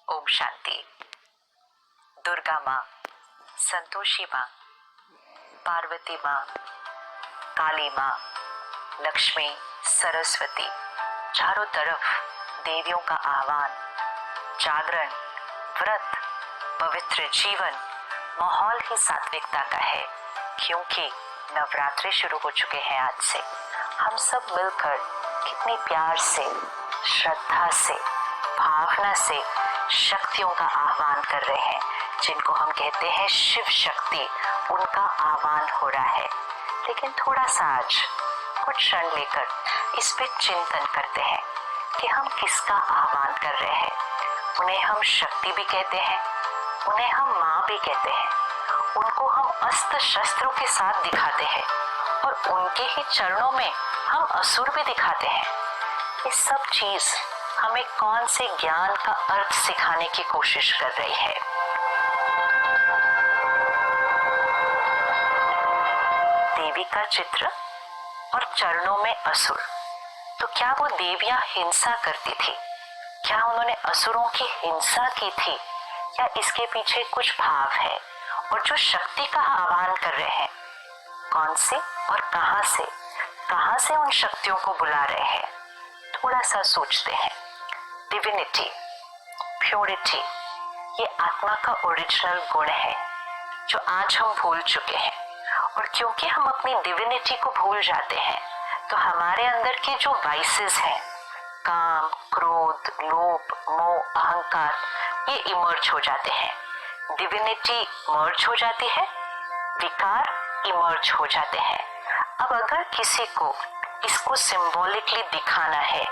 ओम शांति। दुर्गा माँ, संतोषी माँ, पार्वती माँ, काली माँ, लक्ष्मी, सरस्वती, चारों तरफ देवियों का आह्वान, जागरण, व्रत, पवित्र जीवन, माहौल ही सात्विकता का है। क्योंकि नवरात्रि शुरू हो चुके हैं आज से। हम सब मिलकर कितने प्यार से, श्रद्धा से, भावना से शक्तियों का आह्वान कर रहे हैं, जिनको हम कहते हैं शिव शक्ति। उनका आह्वान हो रहा है। लेकिन थोड़ा सा आज कुछ क्षण लेकर इस पे चिंतन करते हैं कि हम किसका आह्वान कर रहे हैं। उन्हें हम शक्ति भी कहते हैं, उन्हें हम माँ भी कहते हैं, उनको हम अस्त्र शस्त्रों के साथ दिखाते हैं और उनके ही चरणों में हम असुर भी दिखाते हैं। ये सब चीज हमें कौन से ज्ञान का अर्थ सिखाने की कोशिश कर रही है। देवी का चित्र और चरणों में असुर। तो क्या वो देवियां हिंसा करती थी? क्या उन्होंने असुरों की हिंसा की थी, या इसके पीछे कुछ भाव है? और जो शक्ति का आह्वान कर रहे हैं, कौन से और कहां से उन शक्तियों को बुला रहे हैं? थोड़ा सा सोचते हैं। डिविनिटी, प्योरिटी, ये आत्मा का ओरिजिनल गुण है जो आज हम भूल चुके हैं। और क्योंकि हम अपनी डिविनिटी को भूल जाते हैं, तो हमारे अंदर के जो वाइसेस हैं, काम, क्रोध, लोभ, मोह, अहंकार, ये इमर्ज हो जाते हैं। डिविनिटी मर्ज हो जाती है, विकार इमर्ज हो जाते हैं। अब अगर किसी को इसको सिंबॉलिकली दिखाना है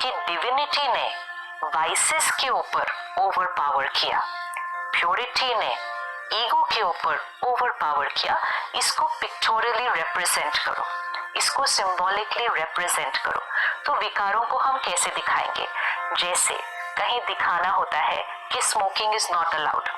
कि डिविनिटी ने वाइसेस के ऊपर ओवर पावर किया, प्योरिटी ने ईगो के ऊपर ओवर पावर किया, इसको पिक्चोरली रिप्रेजेंट करो, इसको सिंबॉलिकली रिप्रेजेंट करो। तो विकारों को हम कैसे दिखाएंगे? जैसे कहीं दिखाना होता है कि स्मोकिंग इज नॉट अलाउड,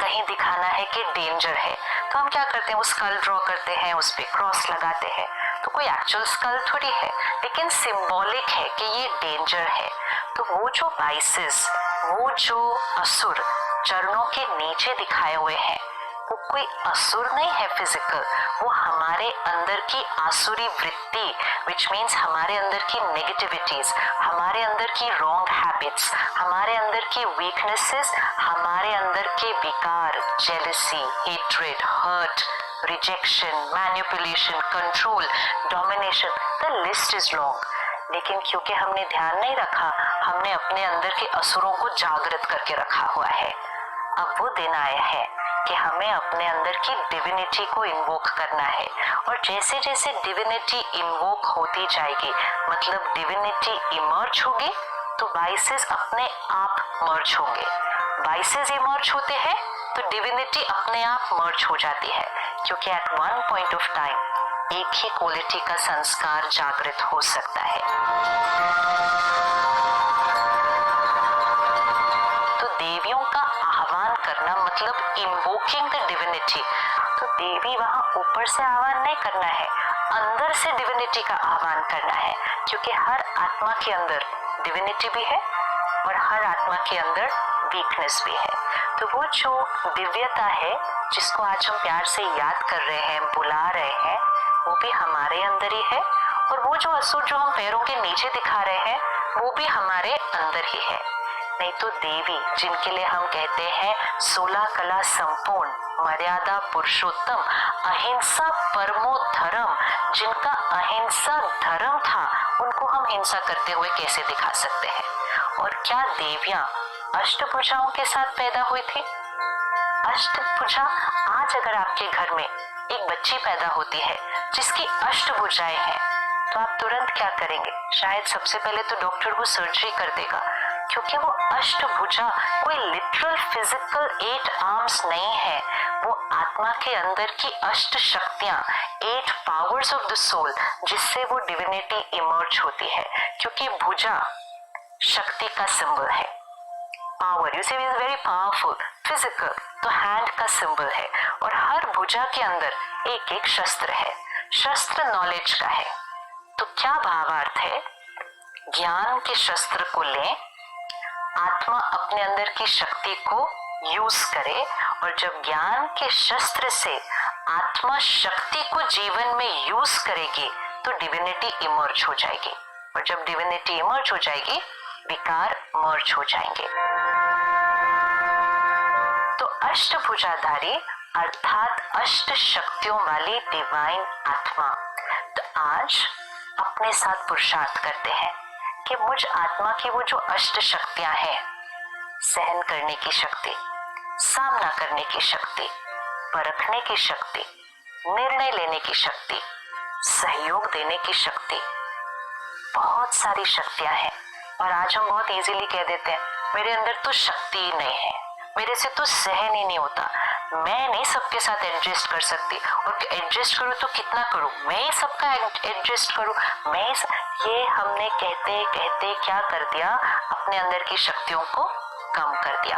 कहीं दिखाना है कि डेंजर है, तो हम क्या करते हैं? वो स्कल ड्रॉ करते हैं, उस पे क्रॉस लगाते हैं। तो कोई एक्चुअल स्कल थोड़ी है, लेकिन सिंबॉलिक है कि ये डेंजर है। तो वो जो वाइसेस, वो जो असुर चरणों के नीचे दिखाए हुए हैं, वो कोई असुर नहीं है फिजिकल, वो हमारे अंदर की आसुरी वृत्ति, विच मीन्स हमारे अंदर की नेगेटिविटीज, हमारे अंदर की रॉन्ग हैबिट्स, हमारे अंदर की वीकनेसेस, हमारे अंदर के विकार, jealousy, hatred, hurt, rejection, manipulation, control, domination, the list is long. लेकिन क्योंकि हमने ध्यान नहीं रखा, हमने अपने अंदर के असुरों को जागृत करके रखा हुआ है। अब वो दिन आया है कि हमें अपने अंदर की डिविनिटी को इन्वोक करना है। और जैसे जैसे डिविनिटी इन्वोक होती जाएगी, मतलब डिविनिटी इमर्ज होगी, तो वाइसेस अपने आप मर्ज होंगे। वाइसेस इमर्ज होते हैं तो डिविनिटी अपने आप मर्ज हो जाती है, क्योंकि at one point of time एक ही क्वालिटी का संस्कार जागृत हो सकता है। तो देवियों का आह्वान करना मतलब इन्वोकिंग द डिविनिटी। तो देवी वहां ऊपर से आह्वान नहीं करना है, अंदर से डिविनिटी का आह्वान करना है, क्योंकि हर आत्मा के अंदर डिविनिटी भी है और हर आत्मा के अंदर वीकनेस भी है। तो वो जो दिव्यता है, जिसको आज हम प्यार से याद कर रहे हैं, बुला रहे हैं, वो भी हमारे अंदर ही है। और वो जो असुर जो हम पैरों के नीचे दिखा रहे हैं, वो भी हमारे अंदर ही है। नहीं तो देवी, जिनके लिए हम कहते हैं 16 कला संपूर्ण, मर्यादा पुरुषोत्तम, अहिंसा परमो धर्म, जिनका अहिंसा धर्म था, उनको हम हिंसा करते हुए कैसे दिखा सकते हैं? और क्या देवियां अष्टभुजाओं के साथ पैदा हुई थी? अष्टभुजा, आज अगर आपके घर में एक बच्ची पैदा होती है जिसकी अष्टभुजाएं हैं, तो आप तुरंत क्या करेंगे? शायद सबसे पहले तो डॉक्टर वो सर्जरी कर देगा, क्योंकि वो अष्टभुजा कोई लिटरल फिजिकल 8 आर्म्स नहीं है, वो आत्मा के अंदर की अष्ट शक्तियां, 8 पावर्स ऑफ द सोल, जिससे वो डिविनिटी इमर्ज होती है। क्योंकि भुजा शक्ति का सिंबल है, power, you see is very powerful, physical, तो हैंड का सिंबल है। और हर भुजा के अंदर एक एक शस्त्र है, शस्त्र नॉलेज का है। तो क्या भावार्थ है? ज्ञान के शस्त्र को लें, आत्मा अपने अंदर की शक्ति को यूज करे, और जब ज्ञान के शस्त्र से आत्मा शक्ति को जीवन में यूज करेगी तो डिविनिटी इमर्ज हो जाएगी, और जब डिविनिटी इमर्ज हो जाएगी विकार मर्ज हो जाएंगे। तो अष्टभुजाधारी अर्थात अष्ट शक्तियों वाली डिवाइन आत्मा। तो आज अपने साथ पुरुषार्थ करते हैं कि मुझ आत्मा की वो जो अष्ट शक्तियां हैं, सहन करने की शक्ति, सामना करने की शक्ति, परखने की शक्ति, निर्णय लेने की शक्ति, सहयोग देने की शक्ति, बहुत सारी शक्तियां हैं। और आज हम बहुत इजीली कह देते हैं मेरे अंदर तो शक्ति ही नहीं है, मेरे से तो सहन ही नहीं होता, मैं नहीं सबके साथ एडजस्ट कर सकती, और एडजस्ट करूँ तो कितना करूँ, मैं ही सबका एडजस्ट करूँ, ये हमने कहते कहते क्या कर दिया, अपने अंदर की शक्तियों को कम कर दिया।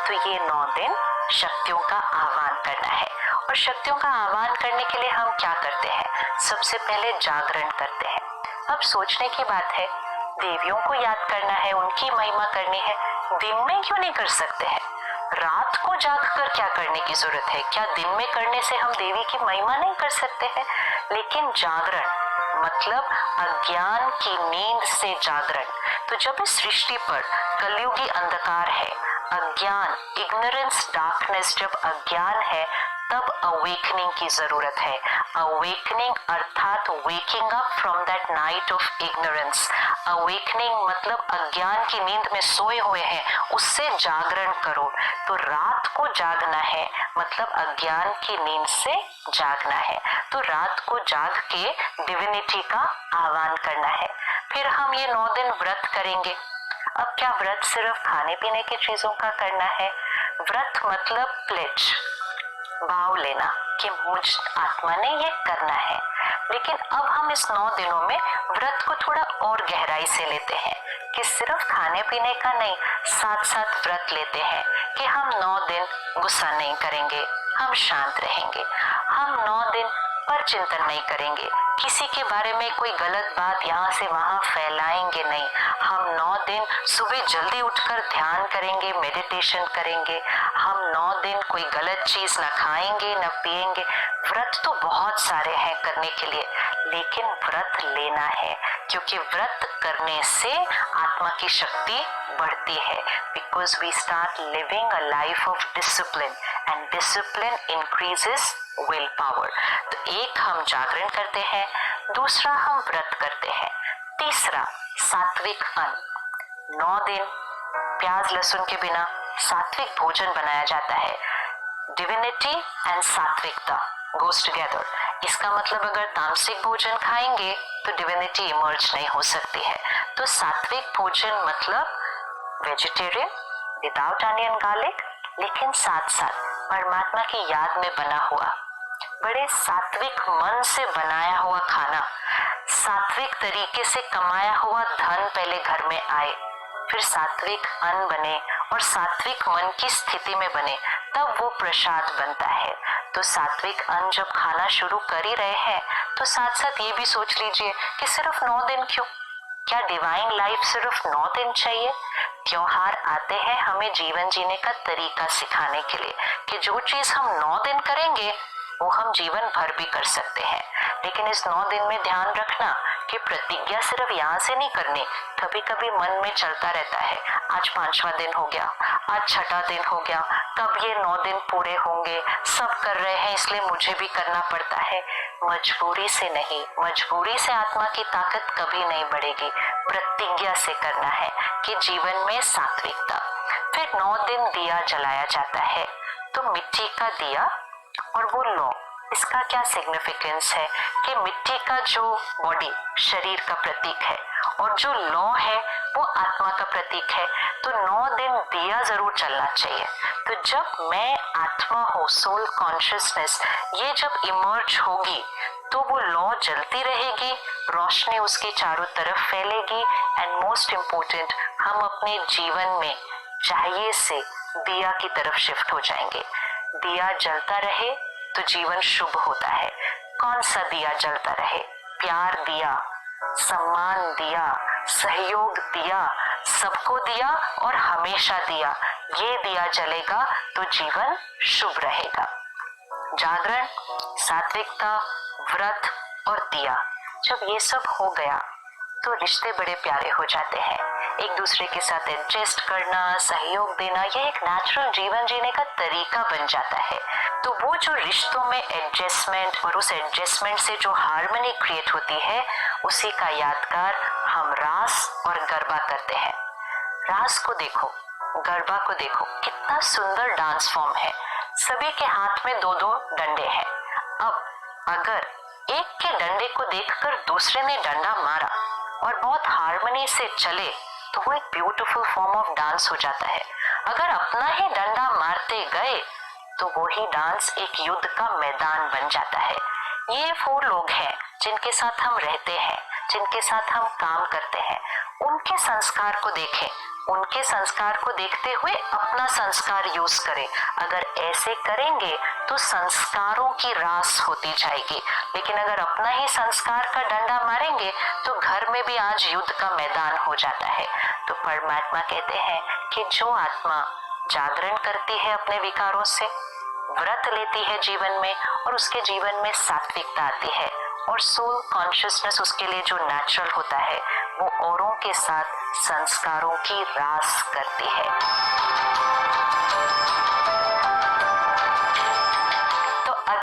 तो ये 9 दिन शक्तियों का आह्वान करना है, और शक्तियों का आह्वान करने के लिए हम क्या करते हैं, सबसे पहले जागरण करते हैं। अब सोचने की बात है, देवियों को याद करना है, उनकी महिमा करनी है, दिन में क्यों नहीं कर सकते हैं? रात को जागकर क्या करने की जरूरत है? क्या दिन में करने से हम देवी की महिमा नहीं कर सकते हैं? लेकिन जागरण मतलब अज्ञान की नींद से जागरण। तो जब इस सृष्टि पर कलयुगी अंधकार है, अज्ञान, इग्नोरेंस, डार्कनेस, जब अज्ञान है तब अवेकनिंग की जरूरत है। अवेकनिंग अर्थात waking up from that night of ignorance. Awakening मतलब अज्ञान की नींद में सोए हुए हैं, उससे जागरण करो। तो रात को जागना है मतलब अज्ञान की नींद से जागना है। तो रात को जाग के डिविनिटी का आह्वान करना है। फिर हम ये 9 दिन व्रत करेंगे। अब क्या व्रत सिर्फ खाने पीने की चीजों का करना है? व्रत मतलब प्लेज, भाव लेना कि मुझ आत्मा ने ये करना है। लेकिन अब हम इस 9 दिनों में व्रत को थोड़ा और गहराई से लेते हैं कि सिर्फ खाने पीने का नहीं, साथ साथ व्रत लेते हैं कि हम 9 दिन गुस्सा नहीं करेंगे, हम शांत रहेंगे, हम 9 दिन पर चिंतन नहीं करेंगे, किसी के बारे में कोई गलत बात यहाँ से वहां फैलाएंगे नहीं, हम 9 दिन सुबह जल्दी उठकर ध्यान करेंगे, मेडिटेशन करेंगे, हम 9 दिन कोई गलत चीज न खाएंगे न पिएंगे। व्रत तो बहुत सारे हैं करने के लिए, लेकिन व्रत लेना है, क्योंकि व्रत करने से आत्मा की शक्ति बढ़ती है। Because we start living a life of discipline, and discipline increases will power. तो एक हम जागरण करते हैं, दूसरा हम व्रत करते हैं, तीसरा सात्विक अन्न। 9 दिन प्याज लहसुन के बिना सात्विक भोजन बनाया जाता है। डिविनिटी एंड सात्विकता गोज टुगेदर। इसका मतलब अगर तामसिक भोजन खाएंगे तो डिविनिटी इमर्ज नहीं हो सकती है। तो सात्विक भोजन मतलब वेजिटेरियन विदाउट अनियन गार्लिक, लेकिन साथ साथ परमात्मा की याद में बना हुआ, बड़े सात्विक मन से बनाया हुआ खाना, सात्विक तरीके से कमाया हुआ धन पहले घर में आए, फिर सात्विक अन्न बने और सात्विक मन की स्थिति में बने, तब वो प्रसाद बनता है। तो सात्विक अन्न जब खाना शुरू कर ही रहे हैं तो साथ साथ ये भी सोच लीजिए कि सिर्फ 9 दिन क्यों? क्या डिवाइन लाइफ सिर्फ 9 दिन चाहिए? त्योहार आते हैं हमें जीवन जीने का तरीका सिखाने के लिए कि जो चीज हम 9 दिन करेंगे वो हम जीवन भर भी कर सकते हैं। लेकिन इस 9 दिन में ध्यान रखना कि प्रतिज्ञा सिर्फ यहाँ से नहीं करनी, कभी कभी मन में चलता रहता है, आज 5वां दिन हो गया, आज 6ठा दिन हो गया, कब ये 9 दिन पूरे होंगे, सब कर रहे हैं इसलिए मुझे भी करना पड़ता है। मजबूरी से नहीं, मजबूरी से आत्मा की ताकत कभी नहीं बढ़ेगी, प्रतिज्ञा से करना है कि जीवन में सात्विकता। फिर 9 दिन दिया जलाया जाता है, तो मिट्टी का दिया और वो लौ, इसका क्या सिग्निफिकेंस है कि मिट्टी का जो बॉडी शरीर का प्रतीक है और जो लौ है वो आत्मा का प्रतीक है। तो 9 दिन दिया जरूर चलना चाहिए। तो जब मैं आत्मा हूँ, सोल कॉन्शियसनेस, ये जब इमर्ज होगी तो वो लौ जलती रहेगी, रोशनी उसके चारों तरफ फैलेगी, एंड मोस्ट इम्पोर्टेंट हम अपने जीवन में चाहिए से दिया की तरफ शिफ्ट हो जाएंगे। दिया जलता रहे तो जीवन शुभ होता है। कौन सा दिया जलता रहे? प्यार दिया, सम्मान दिया, सहयोग दिया, सबको दिया और हमेशा दिया, ये दिया जलेगा तो जीवन शुभ रहेगा। जागरण, सात्विकता, व्रत और दिया, जब ये सब हो गया तो रिश्ते बड़े प्यारे हो जाते हैं। एक दूसरे के साथ एडजस्ट करना, सहयोग देना, ये एक नेचुरल जीवन जीने का तरीका बन जाता है। तो वो जो रिश्तों में एडजस्टमेंट और उस एडजस्टमेंट से जो हार्मनी क्रिएट होती है, उसी का यादगार हम रास और गरबा करते हैं। रास को देखो, गरबा को देखो, कितना सुंदर डांस फॉर्म है। सभी के हाथ में दो दो डंडे हैं। अब अगर एक के डंडे को देखकर दूसरे ने डंडा मारा और बहुत हार्मनी से चले तो वो एक ब्यूटीफुल फॉर्म ऑफ डांस हो जाता है। अगर अपना ही डंडा मारते गए तो वो ही डांस एक युद्ध का मैदान बन जाता है। ये वो लोग हैं जिनके साथ हम रहते हैं, जिनके साथ हम काम करते हैं। उनके संस्कार को देखें, उनके संस्कार को देखते हुए अपना संस्कार यूज करें। अगर ऐसे करेंगे तो संस्कारों की रास होती जाएगी। लेकिन अगर अपना ही संस्कार का डंडा मारेंगे तो घर में भी आज युद्ध का मैदान हो जाता है। तो परमात्मा कहते हैं कि जो आत्मा जागरण करती है अपने विकारों से, व्रत लेती है जीवन में और उसके जीवन में सात्विकता आती है और सोल कॉन्शियसनेस उसके लिए जो नेचुरल होता है, वो औरों के साथ संस्कारों की रास करती है।